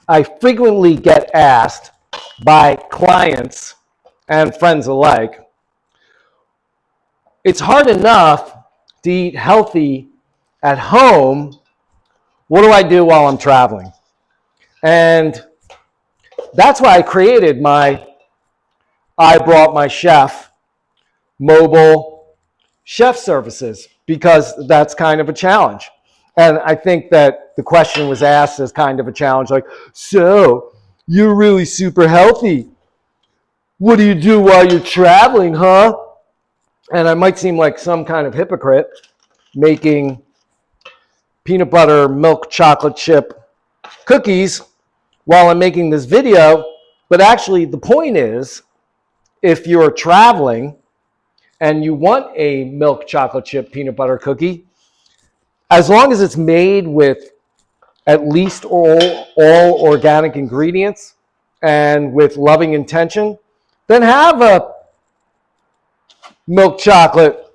I frequently get asked by clients and friends alike, it's hard enough to eat healthy at home. What do I do while I'm traveling? And that's why I created I Brought My Chef mobile chef services, because that's kind of a challenge. And I think that the question was asked as kind of a challenge, like, so you're really super healthy. What do you do while you're traveling, huh? And I might seem like some kind of hypocrite making peanut butter, milk, chocolate chip cookies while I'm making this video. But actually, the point is, if you're traveling and you want a milk, chocolate chip, peanut butter cookie, as long as it's made with at least all organic ingredients and with loving intention, then have a milk chocolate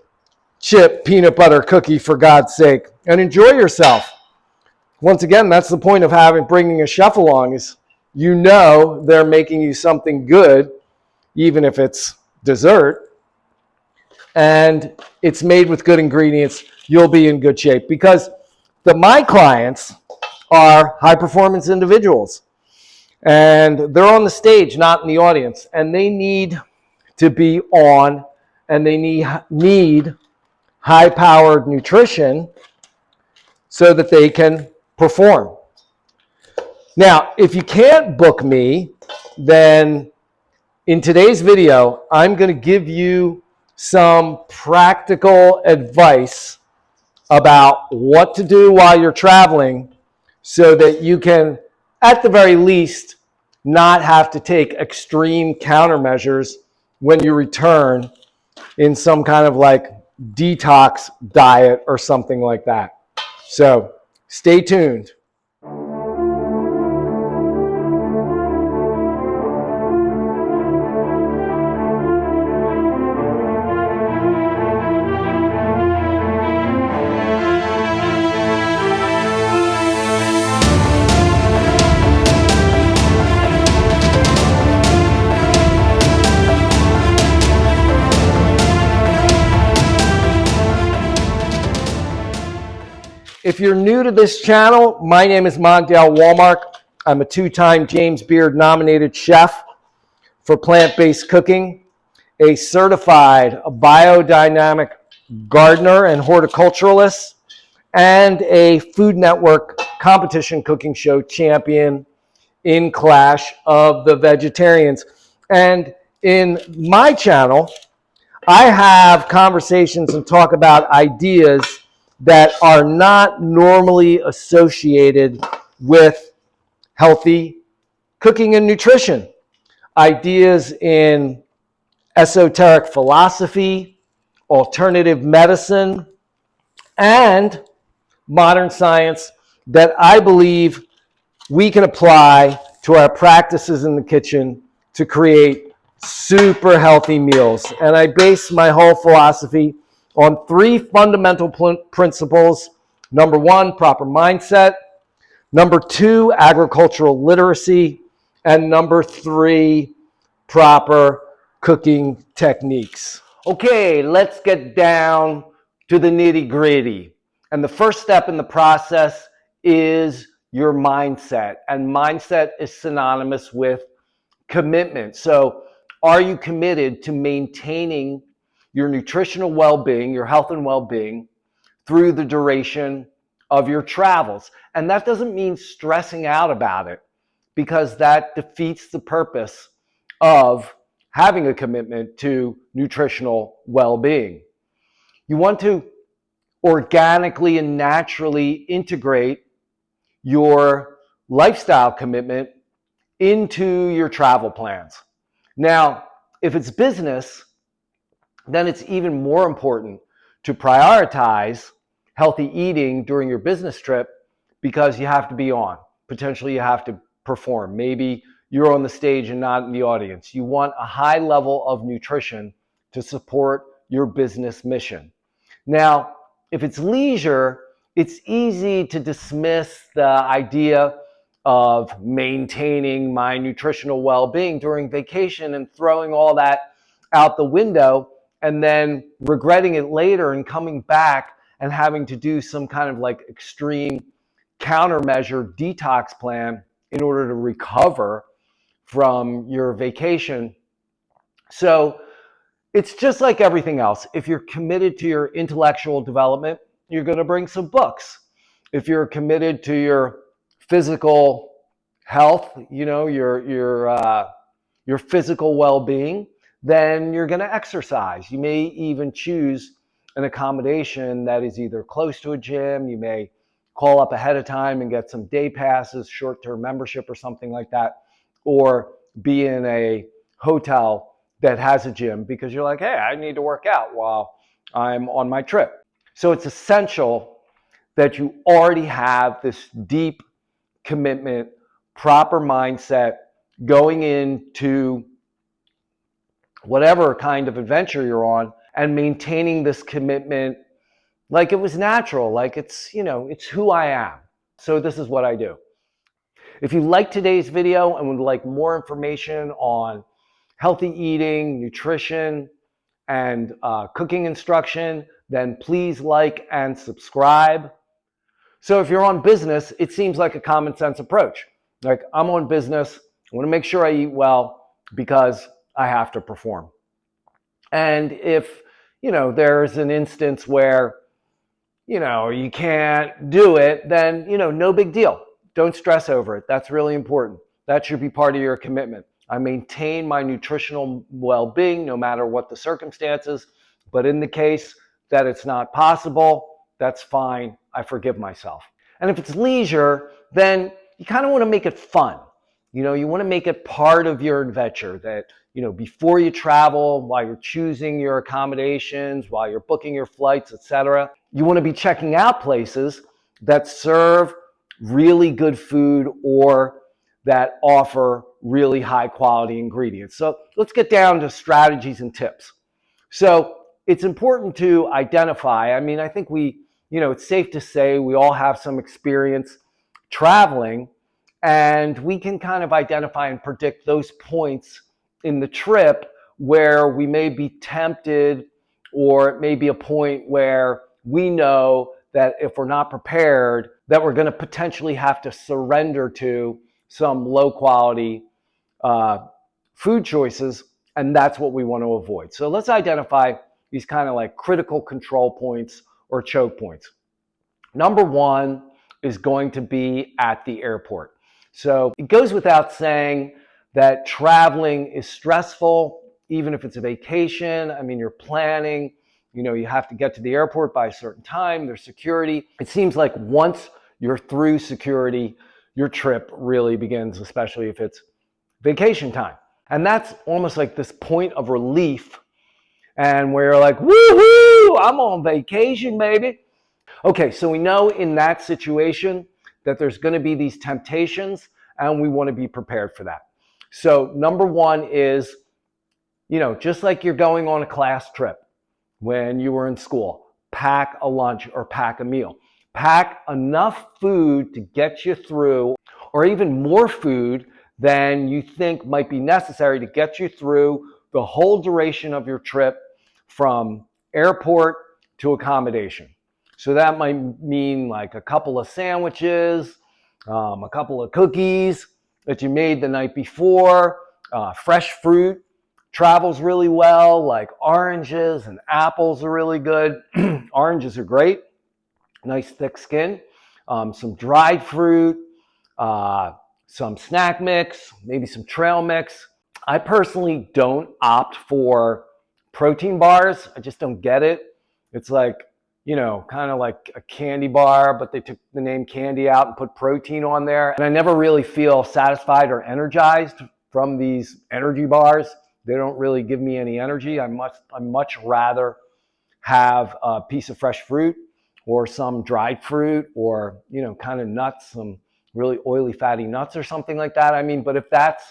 chip peanut butter cookie, for God's sake, and enjoy yourself. Once again, that's the point of bringing a chef along, is they're making you something good, even if it's dessert, and it's made with good ingredients. You'll be in good shape, because my clients are high performance individuals, and they're on the stage, not in the audience, and they need to be on, and they need high powered nutrition so that they can perform. Now, if you can't book me, then in today's video, I'm going to give you some practical advice about what to do while you're traveling so that you can, at the very least, not have to take extreme countermeasures when you return in some kind of like detox diet or something like that. So stay tuned. If you're new to this channel, my name is Magdiale Walmark. I'm a two-time James Beard nominated chef for plant-based cooking, a certified biodynamic gardener and horticulturalist, and a Food Network competition cooking show champion in Clash of the Vegetarians. And in my channel, I have conversations and talk about ideas that are not normally associated with healthy cooking and nutrition. Ideas in esoteric philosophy, alternative medicine, and modern science that I believe we can apply to our practices in the kitchen to create super healthy meals. And I base my whole philosophy on three fundamental principles. Number one, proper mindset. Number two, agricultural literacy. And number three, proper cooking techniques. Okay, let's get down to the nitty-gritty. And the first step in the process is your mindset. And mindset is synonymous with commitment. So are you committed to maintaining your nutritional well-being, your health and well-being through the duration of your travels? And that doesn't mean stressing out about it, because that defeats the purpose of having a commitment to nutritional well-being. You want to organically and naturally integrate your lifestyle commitment into your travel plans. Now, if it's business, then it's even more important to prioritize healthy eating during your business trip, because you have to be on. Potentially you have to perform. Maybe you're on the stage and not in the audience. You want a high level of nutrition to support your business mission. Now, if it's leisure, it's easy to dismiss the idea of maintaining my nutritional well-being during vacation and throwing all that out the window and then regretting it later and coming back and having to do some kind of like extreme countermeasure detox plan in order to recover from your vacation. So it's just like everything else. If you're committed to your intellectual development, you're going to bring some books. If you're committed to your physical health, your physical well-being, then you're going to exercise. You may even choose an accommodation that is either close to a gym. You may call up ahead of time and get some day passes, short-term membership or something like that, or be in a hotel that has a gym because you're like, hey, I need to work out while I'm on my trip. So it's essential that you already have this deep commitment, proper mindset going into whatever kind of adventure you're on and maintaining this commitment like it was natural, like it's who I am. So this is what I do. If you like today's video and would like more information on healthy eating, nutrition, and cooking instruction, then please like and subscribe. So if you're on business, it seems like a common sense approach. Like, I'm on business, I want to make sure I eat well because I have to perform. And if, there's an instance where, you can't do it, then, no big deal. Don't stress over it. That's really important. That should be part of your commitment. I maintain my nutritional well-being no matter what the circumstances, but in the case that it's not possible, that's fine. I forgive myself. And if it's leisure, then you kind of want to make it fun. You want to make it part of your adventure that, before you travel, while you're choosing your accommodations, while you're booking your flights, etc., you want to be checking out places that serve really good food or that offer really high quality ingredients. So let's get down to strategies and tips. So it's important to identify, I think it's safe to say we all have some experience traveling, and we can kind of identify and predict those points in the trip where we may be tempted, or it may be a point where we know that if we're not prepared, that we're going to potentially have to surrender to some low quality food choices, and that's what we want to avoid. So let's identify these kind of like critical control points or choke points. Number one is going to be at the airport. So it goes without saying that traveling is stressful, even if it's a vacation. You're planning, you have to get to the airport by a certain time, there's security. It seems like once you're through security, your trip really begins, especially if it's vacation time. And that's almost like this point of relief, and where you're like, woohoo, I'm on vacation, baby. Okay, so we know in that situation that there's going to be these temptations, and we want to be prepared for that. So number one is, just like you're going on a class trip when you were in school, pack a lunch or pack a meal. Pack enough food to get you through, or even more food than you think might be necessary to get you through the whole duration of your trip from airport to accommodation. So that might mean like a couple of sandwiches, a couple of cookies that you made the night before, fresh fruit travels really well, like oranges and apples are really good. Oranges are great, nice thick skin. Some dried fruit, some snack mix, maybe some trail mix. I personally don't opt for protein bars. I just don't get it. It's like, kind of like a candy bar, but they took the name candy out and put protein on there. And I never really feel satisfied or energized from these energy bars. They don't really give me any energy. I much rather have a piece of fresh fruit or some dried fruit, or, kind of nuts, some really oily, fatty nuts or something like that. But if that's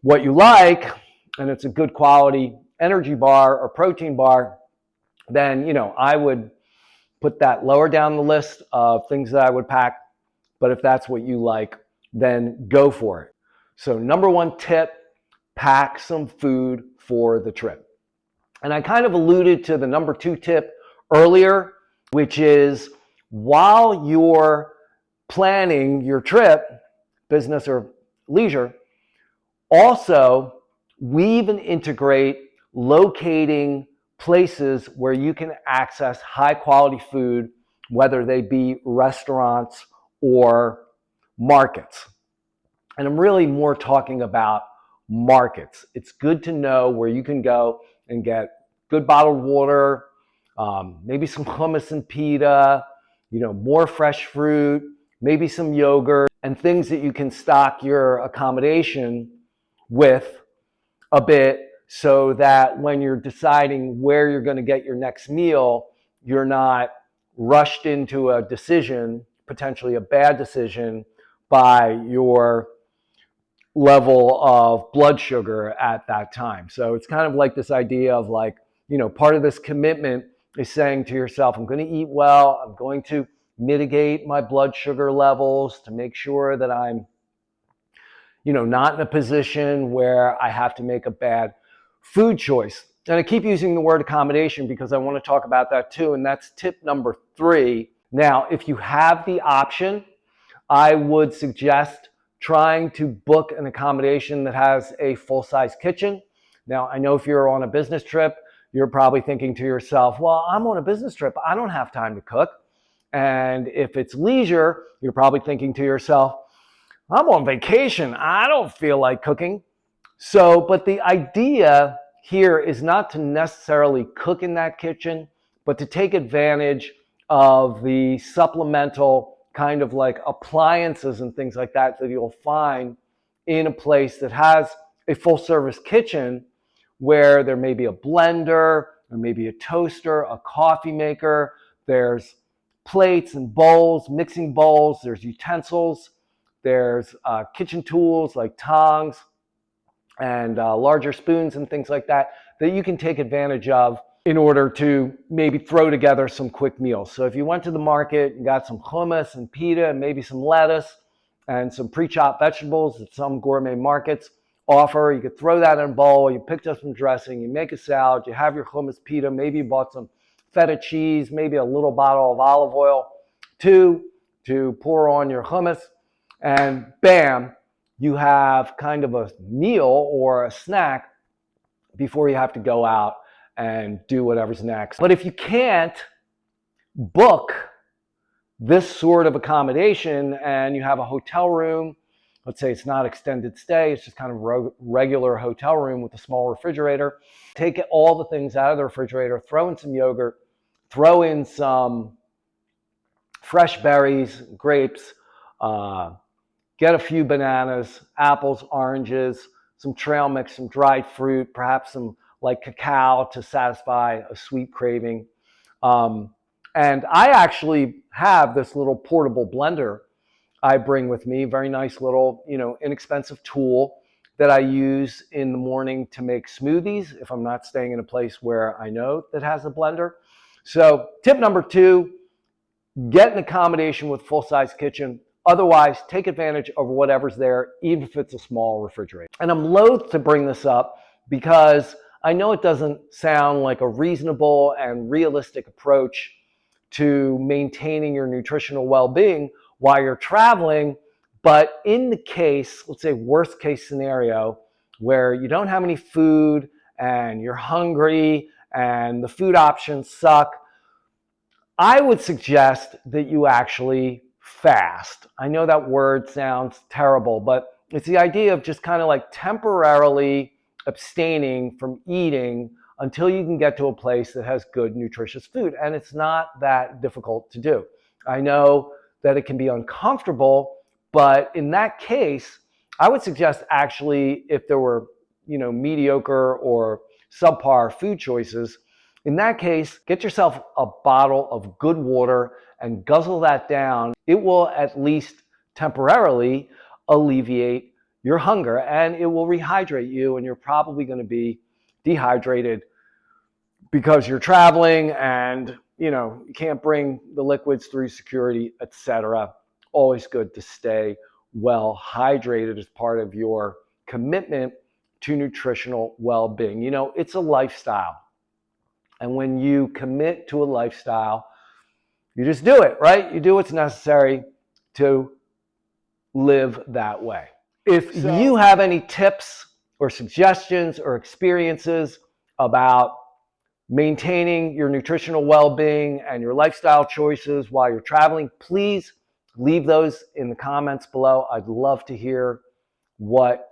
what you like, and it's a good quality energy bar or protein bar, then, I would put that lower down the list of things that I would pack. But if that's what you like, then go for it. So number one tip, pack some food for the trip. And I kind of alluded to the number two tip earlier, which is while you're planning your trip, business or leisure, also weave and integrate locating places where you can access high quality food, whether they be restaurants or markets. And I'm really more talking about markets. It's good to know where you can go and get good bottled water, maybe some hummus and pita, more fresh fruit, maybe some yogurt, and things that you can stock your accommodation with a bit so that when you're deciding where you're going to get your next meal, you're not rushed into a decision, potentially a bad decision, by your level of blood sugar at that time. So it's kind of like this idea of like, part of this commitment is saying to yourself, I'm going to eat well, I'm going to mitigate my blood sugar levels to make sure that I'm not in a position where I have to make a bad food choice. And I keep using the word accommodation because I want to talk about that too. And that's tip number 3. Now, if you have the option, I would suggest trying to book an accommodation that has a full-size kitchen. Now, I know if you're on a business trip, you're probably thinking to yourself, well, I'm on a business trip. I don't have time to cook. And if it's leisure, you're probably thinking to yourself, I'm on vacation. I don't feel like cooking. So, but the idea here is not to necessarily cook in that kitchen, but to take advantage of the supplemental kind of like appliances and things like that that you'll find in a place that has a full service kitchen where there may be a blender, there may be a toaster, a coffee maker, there's plates and bowls, mixing bowls, there's utensils, there's kitchen tools like tongs and larger spoons and things like that that you can take advantage of in order to maybe throw together some quick meals. So if you went to the market and got some hummus and pita and maybe some lettuce and some pre-chopped vegetables that some gourmet markets offer, you could throw that in a bowl, you picked up some dressing, you make a salad, you have your hummus pita, maybe you bought some feta cheese, maybe a little bottle of olive oil to pour on your hummus, and bam, you have kind of a meal or a snack before you have to go out and do whatever's next. But if you can't book this sort of accommodation and you have a hotel room, let's say it's not extended stay, it's just kind of regular hotel room with a small refrigerator, take all the things out of the refrigerator, throw in some yogurt, throw in some fresh berries, grapes, get a few bananas, apples, oranges, some trail mix, some dried fruit, perhaps some like cacao to satisfy a sweet craving. And I actually have this little portable blender I bring with me, very nice little, inexpensive tool that I use in the morning to make smoothies if I'm not staying in a place where I know that has a blender. So tip number 2, get an accommodation with full-size kitchen. Otherwise, take advantage of whatever's there, even if it's a small refrigerator. And I'm loath to bring this up because I know it doesn't sound like a reasonable and realistic approach to maintaining your nutritional well-being while you're traveling. But in the case, let's say worst case scenario, where you don't have any food and you're hungry and the food options suck, I would suggest that you actually fast. I know that word sounds terrible, but it's the idea of just kind of like temporarily abstaining from eating until you can get to a place that has good, nutritious food. And it's not that difficult to do. I know that it can be uncomfortable, but in that case, I would suggest actually if there were, mediocre or subpar food choices, in that case, get yourself a bottle of good water and guzzle that down. It will at least temporarily alleviate your hunger and it will rehydrate you, and you're probably going to be dehydrated because you're traveling and you can't bring the liquids through security, etc. Always good to stay well hydrated as part of your commitment to nutritional well-being. You know, it's a lifestyle. And when you commit to a lifestyle, you just do it, right? You do what's necessary to live that way. If you have any tips or suggestions or experiences about maintaining your nutritional well-being and your lifestyle choices while you're traveling, please leave those in the comments below. I'd love to hear what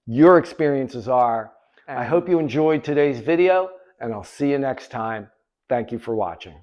your experiences are. I hope you enjoyed today's video, and I'll see you next time. Thank you for watching.